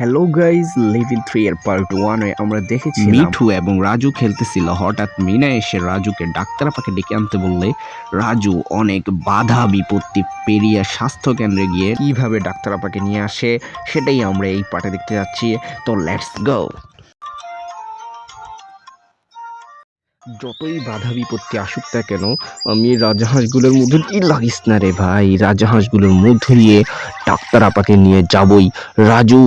Hello guys, level 3 এর part 1 এ আমরা দেখেছিলাম মিঠু এবং রাজু খেলতেছিল। হঠাৎ মিনা এসে রাজুকে ডাক্তার আপাকে ডেকে আনতে বললে রাজু অনেক বাধা বিপত্তি পেরিয়ে স্বাস্থ্য কেন্দ্রে গিয়ে কিভাবে ডাক্তার আপাকে নিয়ে আসে সেটাই আমরা এই পার্টে দেখতে যাচ্ছি। তো লেটস গো। যতই বাধা বিপত্তি আসুক না কেন, আমি রাজাহাঁসগুলোর মধ্যে লাগিস না রে ভাই, রাজাহাঁসগুলোর মধ্য দিয়ে ডাক্তার আপাকে নিয়ে যাবই। Raju,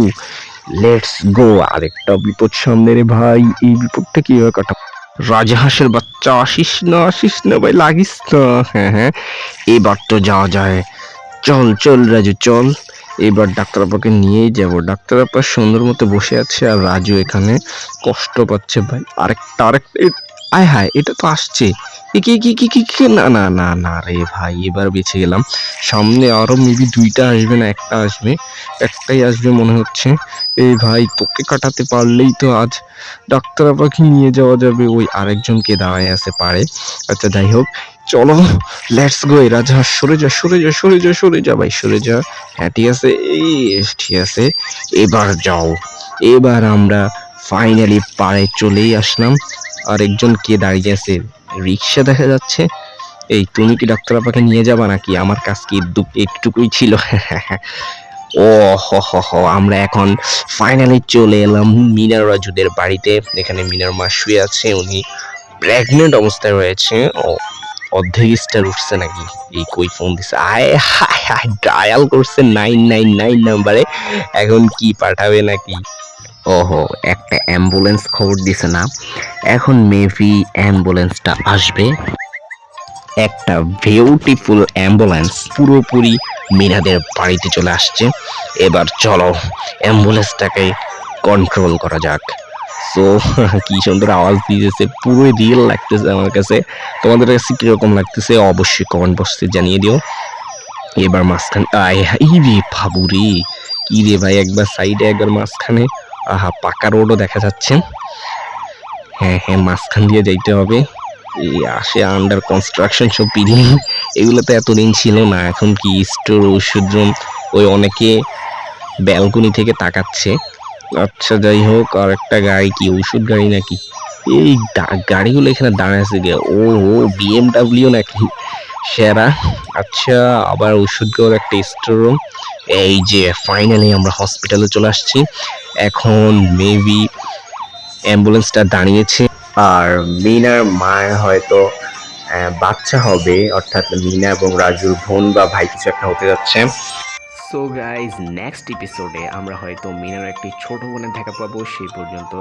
let's go. আরেকটা বিপদ সামনে রে ভাই, এই বিপদটা কিভাবে কাটাবো? রাজাহাঁসের বাচ্চা, আসিস না ভাই, লাগিস না। হ্যাঁ হ্যাঁ, এবার তো যাওয়া যায়। চল চল রাজু চল, এবার ডাক্তার আপাকে নিয়েই যাব। ডাক্তার আপা সুন্দর মতো বসে আছে আর রাজু এখানে কষ্ট পাচ্ছে ভাই। আরেকটা আয় হায়, এটা তো আসছে। না না না না রে ভাই, এবার বেঁচে গেলাম। সামনে আরো মেবি দুইটা আসবে, না একটা আসবে, একটাই আসবে মনে হচ্ছে। এই ভাই, তোকে কাটাতে পারলেই তো আজ ডাক্তার আপাকে নিয়ে যাওয়া যাবে। ওই আরেকজনকে দাঁড়ায় আছে পারে। আচ্ছা যাই হোক, চলো লেটস গো। এরা যা, সরে যা ভাই, সরে যা। হ্যাঁ ঠিক আছে, এই ঠিক আছে, এবার যাও। এবার আমরা ফাইনালি পাড়ে চলেই আসলাম। আর একজন কে দাঁড়িয়ে আছে, রিক্সা দেখা যাচ্ছে। এই তুমি কি ডাক্তার আপাকে নিয়ে যাবা নাকি? আমার কাজ কি একটুকুই ছিল। ও হ, আমরা এখন ফাইনালি চলে এলাম মিনার রাজুদের বাড়িতে। এখানে মিনার মা শুয়ে আছে, উনি প্রেগনেন্ট অবস্থায় রয়েছে। ও, অর্ধেক স্টার উঠছে নাকি? এই কই ফোন দিছে, আয় হায় হায়, ডায়াল করছে 999 নাম্বারে। এখন কি পাঠাবে নাকি? ওহো, একটা অ্যাম্বুলেন্স খবর দিছে না? এখন মেবি অ্যাম্বুলেন্সটা আসবে। একটা বিউটিফুল অ্যাম্বুলেন্স পুরোপুরি মিনাদের বাড়িতে চলে আসছে। এবার চলো অ্যাম্বুলেন্সটাকে কন্ট্রোল করা যাক। সো কি সুন্দর আওয়াজ দিয়েছে, পুরো রিয়েল লাগতেছে আমার কাছে। তোমাদের কাছে কিরকম লাগতেছে অবশ্যই কমেন্ট বক্সে জানিয়ে দিও। এবার মাঝখানে আয় হাই রে বাবু রে, কি রে ভাই, একবার সাইডে একবার মাঝখানে। আহা, পাকা রোডও দেখা যাচ্ছে। হ্যাঁ হ্যাঁ, মাঝখান দিয়ে যাইতে হবে। এই আসে আন্ডার কনস্ট্রাকশন সব বিল্ডিং, এগুলো তো এতদিন ছিল না। এখন কি স্টোর, ওষুধ রুম, ওই অনেকে ব্যালকনি থেকে তাকাচ্ছে। আচ্ছা যাই হোক, আর একটা গাড়ি, কি ওষুধ গাড়ি নাকি? এই গাড়িগুলো এখানে দাঁড়ায় আছে গে? ও ও, বিএমডাব্লিউ নাকি? সেরা। আচ্ছা, আবার ওষুধ গাড়ির একটা স্টোর রুম। এই যে ফাইনালি আমরা হসপিটালে চলে আসছি। এখন মেবি অ্যাম্বুলেন্সটা দাঁড়িয়েছে আর মিনার মায়ের হয়তো বাচ্চা হবে, অর্থাৎ মিনা এবং রাজুর বোন বা ভাই কিছু একটা হতে যাচ্ছে। সো গাইজ, নেক্সট এপিসোডে আমরা হয়তো মিনার একটি ছোট বোনের দেখা পাবো। সেই পর্যন্ত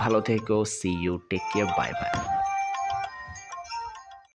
ভালো থেকো, see you, take care, bye by.